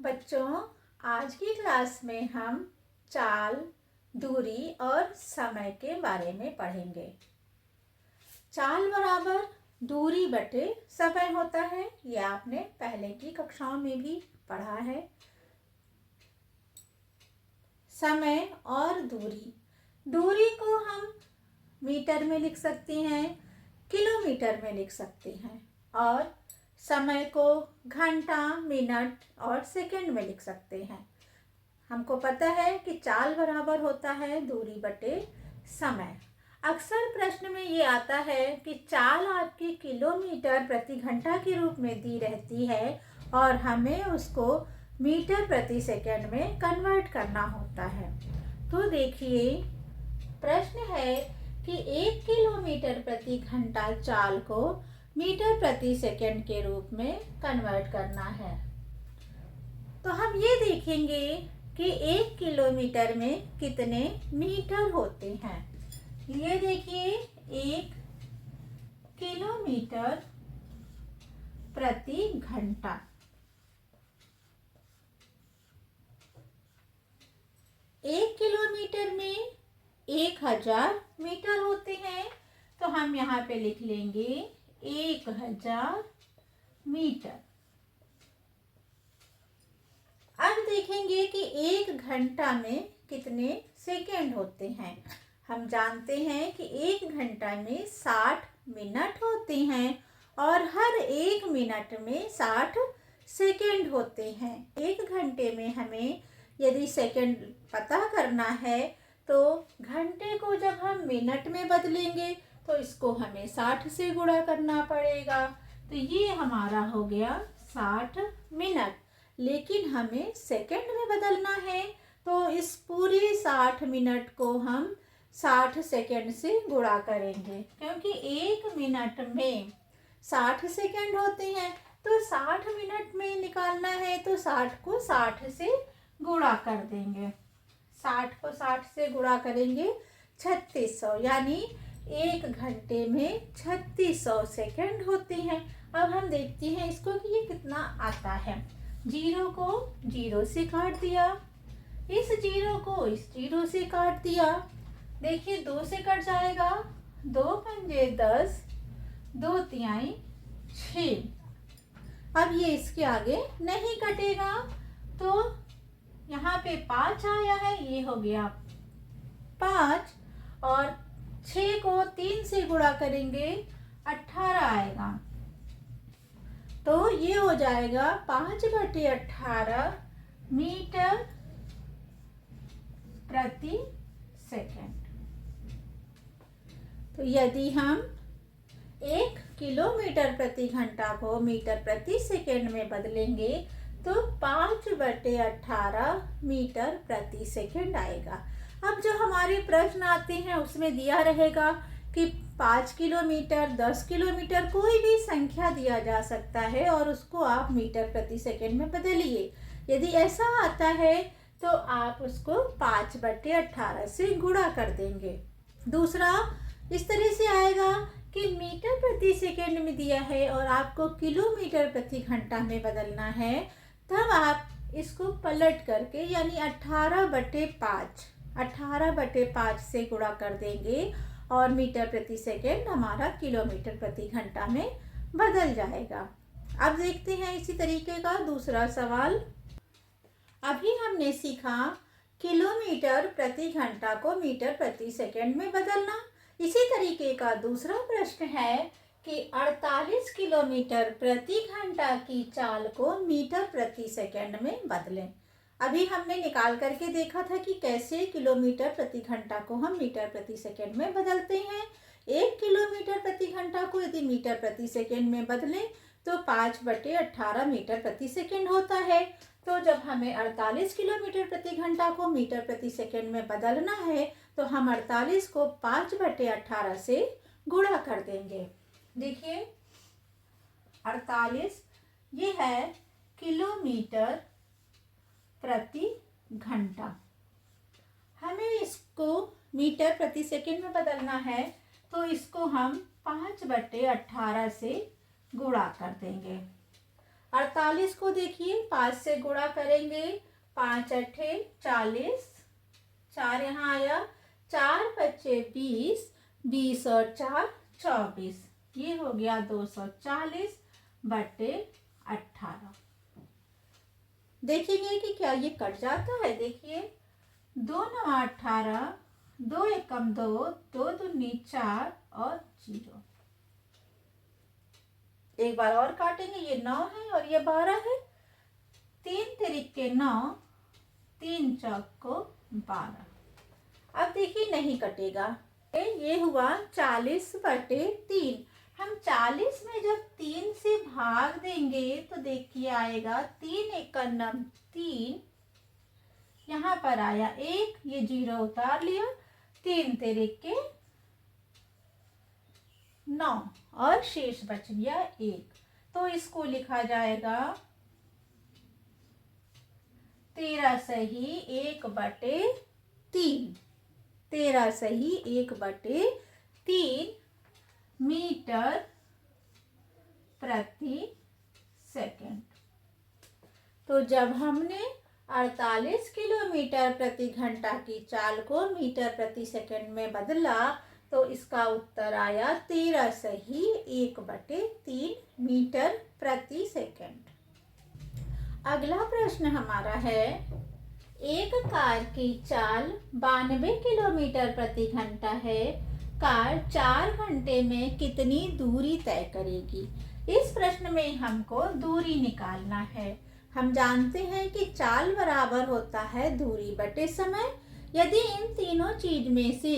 बच्चों, आज की क्लास में हम चाल, दूरी और समय के बारे में पढ़ेंगे। चाल बराबर दूरी बटे समय होता है। ये आपने पहले की कक्षाओं में भी पढ़ा है। समय और दूरी, दूरी को हम मीटर में लिख सकते हैं, किलोमीटर में लिख सकते हैं और समय को घंटा, मिनट और सेकंड में लिख सकते हैं। हमको पता है कि चाल बराबर होता है दूरी बटे समय। अक्सर प्रश्न में ये आता है कि चाल आपकी किलोमीटर प्रति घंटा के रूप में दी रहती है और हमें उसको मीटर प्रति सेकंड में कन्वर्ट करना होता है। तो देखिए, प्रश्न है कि 1 किलोमीटर प्रति घंटा चाल को मीटर प्रति सेकंड के रूप में कन्वर्ट करना है। तो हम ये देखेंगे कि 1 किलोमीटर में कितने मीटर होते हैं। ये देखिए, 1 किलोमीटर प्रति घंटा। एक किलोमीटर में 1000 मीटर होते हैं। तो हम यहाँ पे लिख लेंगे 1000 मीटर। अब देखेंगे कि 1 घंटा में कितने सेकंड होते हैं। हम जानते हैं कि 1 घंटा में 60 मिनट होते हैं और हर 1 मिनट में 60 सेकंड होते हैं। 1 घंटे में हमें यदि सेकंड पता करना है तो घंटे को जब हम मिनट में बदलेंगे तो इसको हमें 60 से गुणा करना पड़ेगा। तो ये हमारा हो गया 60 मिनट। लेकिन हमें सेकंड में बदलना है तो इस पूरी 60 मिनट को हम 60 सेकंड से गुणा करेंगे, क्योंकि 1 मिनट में 60 सेकंड होते हैं। तो 60 मिनट में निकालना है तो 60 को 60 से गुणा कर देंगे। 60 को 60 से गुणा करेंगे 3600, यानी 1 घंटे में 3600 सेकंड होते हैं। अब हम देखते हैं इसको कि ये कितना आता है। 0 को 0 से काट दिया, इस 0 को इस 0 से काट दिया। देखिए 2 से कट जाएगा, 2 पंजे 10, 2 तिहाई 6। अब ये इसके आगे नहीं कटेगा तो यहाँ पे 5 आया है, ये हो गया 5 और 6 को 3 से गुणा करेंगे 18 आएगा। तो ये हो जाएगा 5/18 मीटर प्रति सेकंड। तो यदि हम 1 किलोमीटर प्रति घंटा को मीटर प्रति सेकंड में बदलेंगे तो 5/18 मीटर प्रति सेकंड आएगा। अब जो हमारे प्रश्न आते हैं उसमें दिया रहेगा कि 5 किलोमीटर, 10 किलोमीटर, कोई भी संख्या दिया जा सकता है और उसको आप मीटर प्रति सेकंड में बदलिए। यदि ऐसा आता है तो आप उसको 5/18 से गुणा कर देंगे। दूसरा इस तरह से आएगा कि मीटर प्रति सेकंड में दिया है और आपको किलोमीटर प्रति घंटा में बदलना है, तब आप इसको पलट करके यानी 18/5 से गुणा कर देंगे और मीटर प्रति सेकंड हमारा किलोमीटर प्रति घंटा में बदल जाएगा। अब देखते हैं इसी तरीके का दूसरा सवाल। अभी हमने सीखा किलोमीटर प्रति घंटा को मीटर प्रति सेकंड में बदलना। इसी तरीके का दूसरा प्रश्न है कि 48 किलोमीटर प्रति घंटा की चाल को मीटर प्रति सेकंड में बदलें। अभी हमने निकाल करके देखा था कि कैसे किलोमीटर प्रति घंटा को हम मीटर प्रति सेकंड में बदलते हैं। 1 किलोमीटर प्रति घंटा को यदि मीटर प्रति सेकंड में बदलें तो 5/18 मीटर प्रति सेकंड होता है। तो जब हमें 48 किलोमीटर प्रति घंटा को मीटर प्रति सेकंड में बदलना है तो हम 48 को 5/18 से गुणा कर देंगे। देखिए 48 ये है किलोमीटर प्रति घंटा। हमें इसको मीटर प्रति सेकंड में बदलना है तो इसको हम 5/18 से गुणा कर देंगे। 48 को देखिए 5 से गुणा करेंगे, 5 अट्ठे 40, 4 यहाँ आया, 4 पच्चे 20, 20 और 4 24, ये हो गया 240 बटे 18। देखेंगे कि क्या ये कट जाता है। देखिए 2 9 18, 2 एकम 2, 2 दूनी 4 और 0। एक बार और काटेंगे, ये 9 है और ये 12 है, 3 तिरिके 9, 3 चौक को 12। अब देखिए नहीं कटेगा, ये हुआ 40 बटे 3। हम 40 में जब 3 से भाग देंगे तो देखिए आएगा 3 एकम 3, यहाँ पर आया 1, ये 0 उतार लिया, 3 तिरिके 9 और शेष बच गया 1। तो इसको लिखा जाएगा 13 सही 1 बटे 3, 13 सही 1 बटे 3 मीटर प्रति सेकंड। तो जब हमने 48 किलोमीटर प्रति घंटा की चाल को मीटर प्रति सेकंड में बदला तो इसका उत्तर आया 13 सही 1 बटे 3 मीटर प्रति सेकंड। अगला प्रश्न हमारा है, एक कार की चाल 92 किलोमीटर प्रति घंटा है, कार 4 घंटे में कितनी दूरी तय करेगी। इस प्रश्न में हमको दूरी निकालना है। हम जानते हैं कि चाल बराबर होता है दूरी बटे समय। यदि इन तीनों चीज में से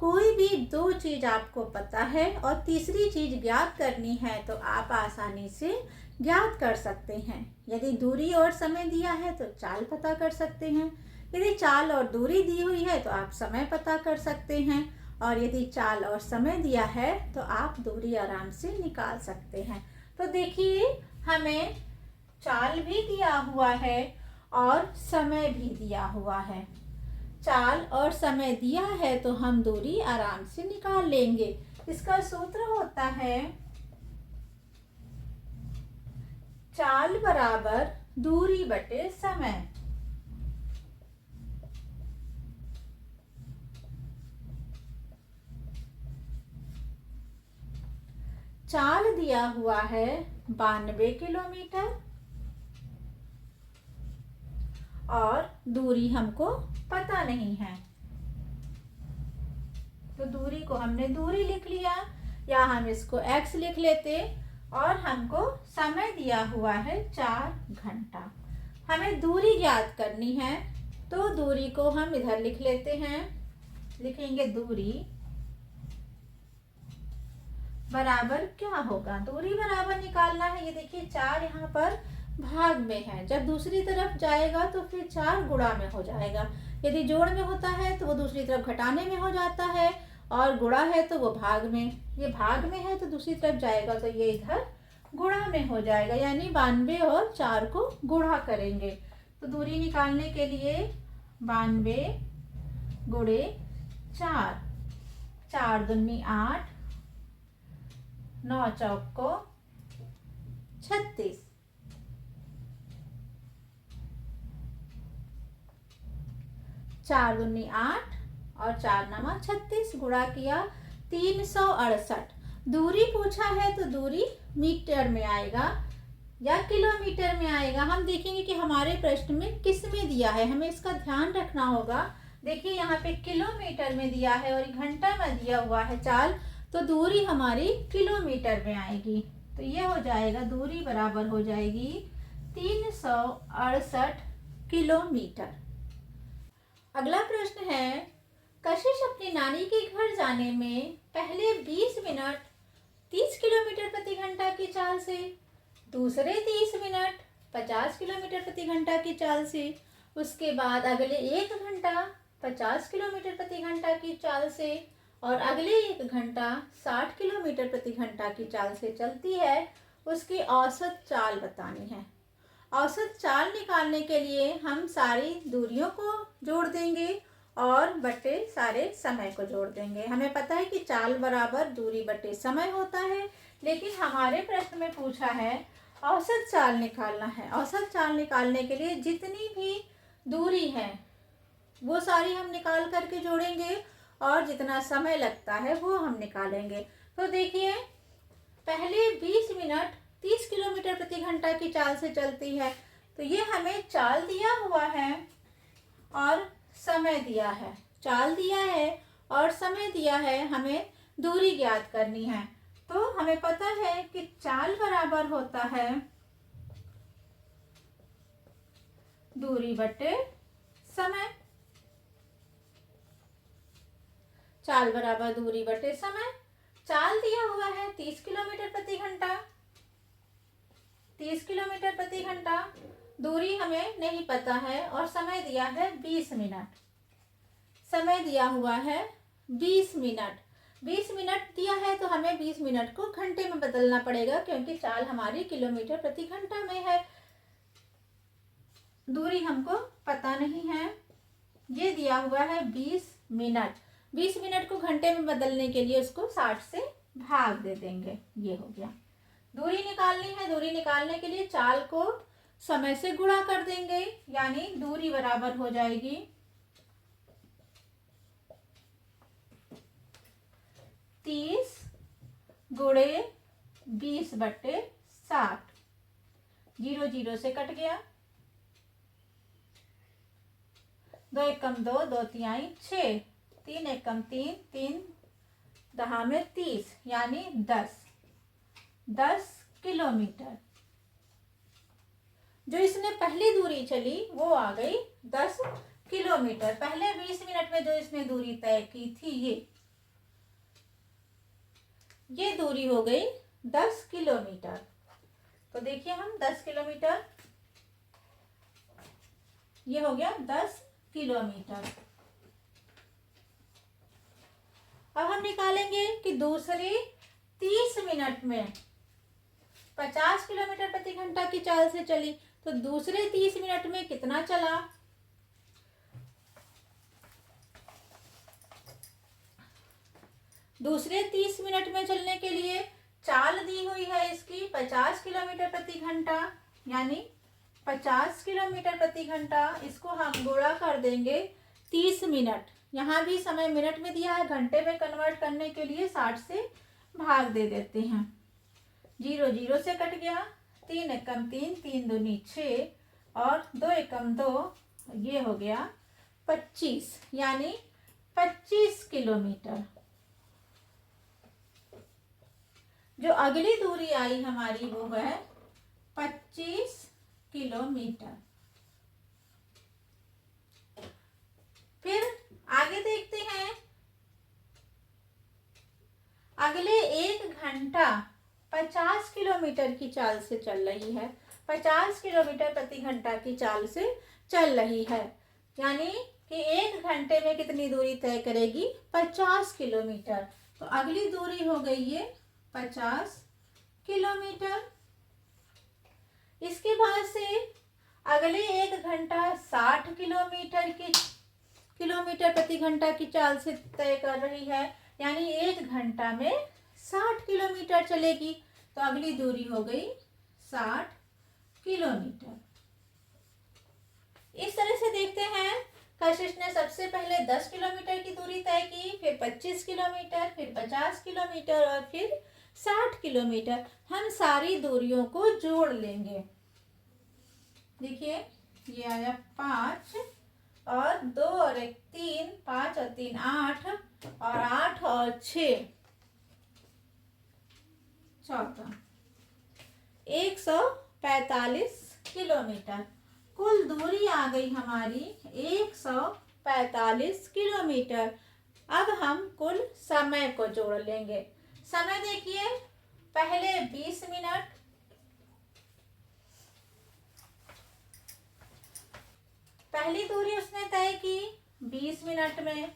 कोई भी 2 चीज आपको पता है और तीसरी चीज ज्ञात करनी है तो आप आसानी से ज्ञात कर सकते हैं। यदि दूरी और समय दिया है तो चाल पता कर सकते हैं, यदि चाल और दूरी दी हुई है तो आप समय पता कर सकते हैं, और यदि चाल और समय दिया है तो आप दूरी आराम से निकाल सकते हैं। तो देखिए हमें चाल भी दिया हुआ है और समय भी दिया हुआ है। चाल और समय दिया है तो हम दूरी आराम से निकाल लेंगे। इसका सूत्र होता है चाल बराबर दूरी बटे समय। चाल दिया हुआ है 92 किलोमीटर और दूरी हमको पता नहीं है, तो दूरी को हमने दूरी लिख लिया, या हम इसको x लिख लेते, और हमको समय दिया हुआ है 4 घंटा। हमें दूरी ज्ञात करनी है तो दूरी को हम इधर लिख लेते हैं। लिखेंगे दूरी बराबर क्या होगा, दूरी बराबर निकालना है। ये देखिए 4 यहाँ पर भाग में है, जब दूसरी तरफ जाएगा तो फिर 4 गुणा में हो जाएगा। यदि जोड़ में होता है तो वो दूसरी तरफ घटाने में हो जाता है, और गुणा है तो वो भाग में। ये भाग में है तो दूसरी तरफ जाएगा तो ये इधर गुणा में हो जाएगा, यानी 92 और 4 को गुणा करेंगे। तो दूरी निकालने के लिए 92 गुणे 4, 4 दूनी 8, 9 चौक को 36, 4 दूनी 8 और 4 नमा 36, गुणा किया 368। दूरी पूछा है तो दूरी मीटर में आएगा या किलोमीटर में आएगा। हम देखेंगे कि हमारे प्रश्न में किस में दिया है, हमें इसका ध्यान रखना होगा। देखिए यहाँ पे किलोमीटर में दिया है और घंटा में दिया हुआ है चाल, तो दूरी हमारी किलोमीटर में आएगी। तो ये हो जाएगा, दूरी बराबर हो जाएगी 368 किलोमीटर। अगला प्रश्न है, कशिश अपनी नानी के घर जाने में पहले 20 मिनट 30 किलोमीटर प्रति घंटा की चाल से, दूसरे 30 मिनट 50 किलोमीटर प्रति घंटा की चाल से, उसके बाद अगले 1 घंटा 50 किलोमीटर प्रति घंटा की चाल से, और अगले 1 घंटा 60 किलोमीटर प्रति घंटा की चाल से चलती है, उसकी औसत चाल बतानी है। औसत चाल निकालने के लिए हम सारी दूरियों को जोड़ देंगे और बटे सारे समय को जोड़ देंगे। हमें पता है कि चाल बराबर दूरी बटे समय होता है, लेकिन हमारे प्रश्न में पूछा है औसत चाल निकालना है। औसत चाल निकालने के लिए जितनी भी दूरी है वो सारी हम निकाल करके जोड़ेंगे और जितना समय लगता है वो हम निकालेंगे। तो देखिए, पहले 20 मिनट 30 किलोमीटर प्रति घंटा की चाल से चलती है, तो ये हमें चाल दिया हुआ है और समय दिया है। चाल दिया है और समय दिया है, हमें दूरी ज्ञात करनी है। तो हमें पता है कि चाल बराबर होता है दूरी बटे समय। चाल बराबर दूरी बटे समय। चाल दिया हुआ है 30 किलोमीटर प्रति घंटा। 30 किलोमीटर प्रति घंटा। दूरी हमें नहीं पता है और समय दिया है 20 मिनट। समय दिया हुआ है 20 मिनट। 20 मिनट दिया है तो हमें 20 मिनट को घंटे में बदलना पड़ेगा, क्योंकि चाल हमारी किलोमीटर प्रति घंटा में है। दूरी हमको पता नहीं है। ये दिया हुआ है 20 मिनट। 20 मिनट को घंटे में बदलने के लिए उसको 60 से भाग दे देंगे। ये हो गया। दूरी निकालनी है। दूरी निकालने के लिए चाल को समय से गुणा कर देंगे, यानी दूरी बराबर हो जाएगी 30 गुणे 20 बटे 60। 0 0 से कट गया। 2 एकम 2, 2 तिहाई 6, 3 एकम 3, 3 दहा में 30, यानी 10 किलोमीटर। जो इसने पहली दूरी चली वो आ गई 10 किलोमीटर। पहले 20 मिनट में जो इसने दूरी तय की थी ये दूरी हो गई 10 किलोमीटर। तो देखिए, हम 10 किलोमीटर, ये हो गया 10 किलोमीटर। अब हम निकालेंगे कि दूसरे 30 मिनट में 50 किलोमीटर प्रति घंटा की चाल से चली, तो दूसरे 30 मिनट में कितना चला। दूसरे 30 मिनट में चलने के लिए चाल दी हुई है इसकी 50 किलोमीटर प्रति घंटा, यानी 50 किलोमीटर प्रति घंटा। इसको हम गुणा कर देंगे 30 मिनट। यहाँ भी समय मिनट में दिया है, घंटे में कन्वर्ट करने के लिए 60 से भाग दे देते हैं। 0 0 से कट गया। 3 एकम 3, 3 दूनी 6 और 2 एकम 2, ये हो गया 25, यानी 25 किलोमीटर। जो अगली दूरी आई हमारी वो है 25 किलोमीटर। फिर आगे देखते हैं। अगले 1 घंटा 50 किलोमीटर की चाल से चल रही है। 50 किलोमीटर प्रति घंटा की चाल से चल रही है, यानी कि 1 घंटे में कितनी दूरी तय करेगी, 50 किलोमीटर। तो अगली दूरी हो गई ये 50 किलोमीटर। इसके बाद से अगले 1 घंटा 60 किलोमीटर प्रति घंटा की चाल से तय कर रही है, यानी 1 घंटा में 60 किलोमीटर चलेगी। तो अगली दूरी हो गई 60 किलोमीटर। इस तरह से देखते हैं, कशिश ने सबसे पहले 10 किलोमीटर की दूरी तय की, फिर 25 किलोमीटर, फिर 50 किलोमीटर और फिर 60 किलोमीटर। हम सारी दूरियों को जोड़ लेंगे। देखिए, ये आया 5 और 2 और 1 3, 5 और 3 8 और 8 और 6 14, 145 किलोमीटर। कुल दूरी आ गई हमारी 145 किलोमीटर। अब हम कुल समय को जोड़ लेंगे। समय देखिए, पहले 20 मिनट, पहली दूरी उसने तय की 20 मिनट में।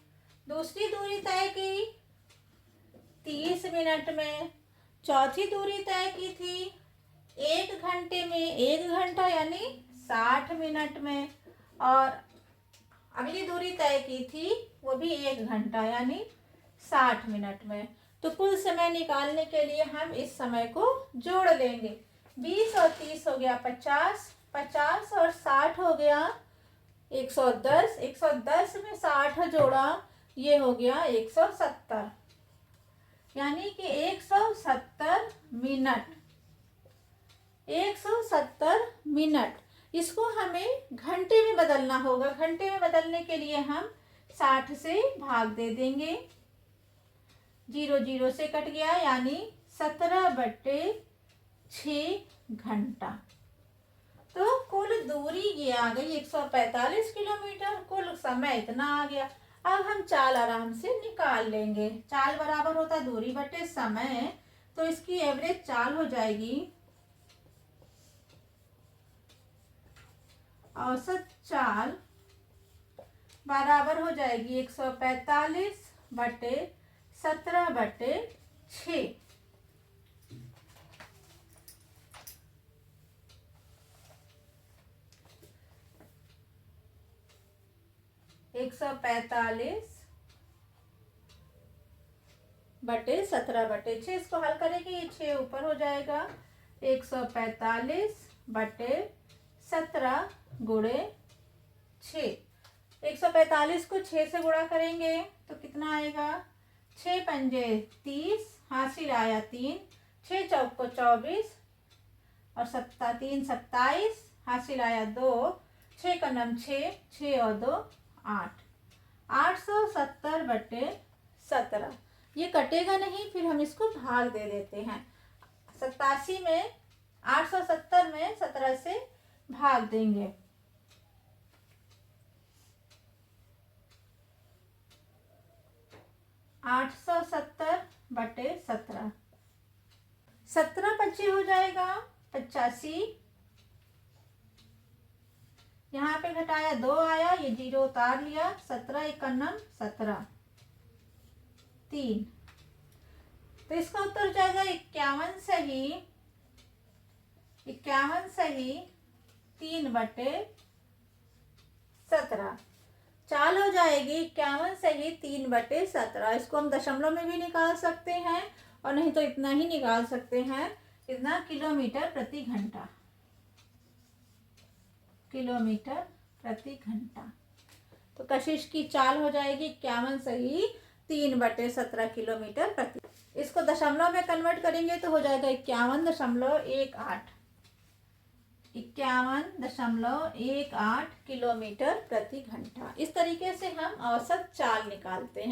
दूसरी दूरी तय की 30 मिनट में। चौथी दूरी तय की थी 1 घंटे में, 1 घंटा यानी 60 मिनट में। और अगली दूरी तय की थी वो भी 1 घंटा यानी 60 मिनट में। तो कुल समय निकालने के लिए हम इस समय को जोड़ लेंगे। 20 और 30 हो गया 50, 50 और 60 हो गया 110, 110 में 60 जोड़ा, ये हो गया 170, यानी कि 170 मिनट, 170 मिनट। इसको हमें घंटे में बदलना होगा। घंटे में बदलने के लिए हम 60 से भाग दे देंगे, 0 0 से कट गया, यानी 17/6 घंटा। तो कुल दूरी ये आ गई 145 किलोमीटर, कुल समय इतना आ गया। अब हम चाल आराम से निकाल लेंगे। चाल बराबर होता है दूरी बटे समय, तो इसकी एवरेज चाल हो जाएगी, औसत चाल बराबर हो जाएगी 145 बटे 17/6। 145 बटे 17/6। इसको हल करेंगे, ये 6 ऊपर हो जाएगा। 145 बटे 17 गुणे 6। 145 को 6 से गुणा करेंगे तो कितना आएगा, 6 पंजे 30, हासिल आया 3, 6 चौक को 24 और 3 27, हासिल आया 2, 6 का नम 6, 6 और 2 8, 870 बटे 17। ये कटेगा नहीं, फिर हम इसको भाग दे देते हैं। 87 में 870 में 17 से भाग देंगे, 870 बटे 17, 17 25 हो जाएगा 85। यहाँ पे घटाया 2 आया, ये 0 उतार लिया, 17 एकन्नम 17, 3। तो इसका उत्तर हो जाएगा 51 सही, 51 सही 3/17। चाल हो जाएगी 51 सही 3/17। इसको हम दशमलव में भी निकाल सकते हैं और नहीं तो इतना ही निकाल सकते हैं, इतना किलोमीटर प्रति घंटा, किलोमीटर प्रति घंटा। तो कशिश की चाल हो जाएगी 51 सही 3/17 किलोमीटर प्रति। इसको दशमलव में कन्वर्ट करेंगे तो हो जाएगा 51.18, 51.18 किलोमीटर प्रति घंटा। इस तरीके से हम औसत चाल निकालते हैं।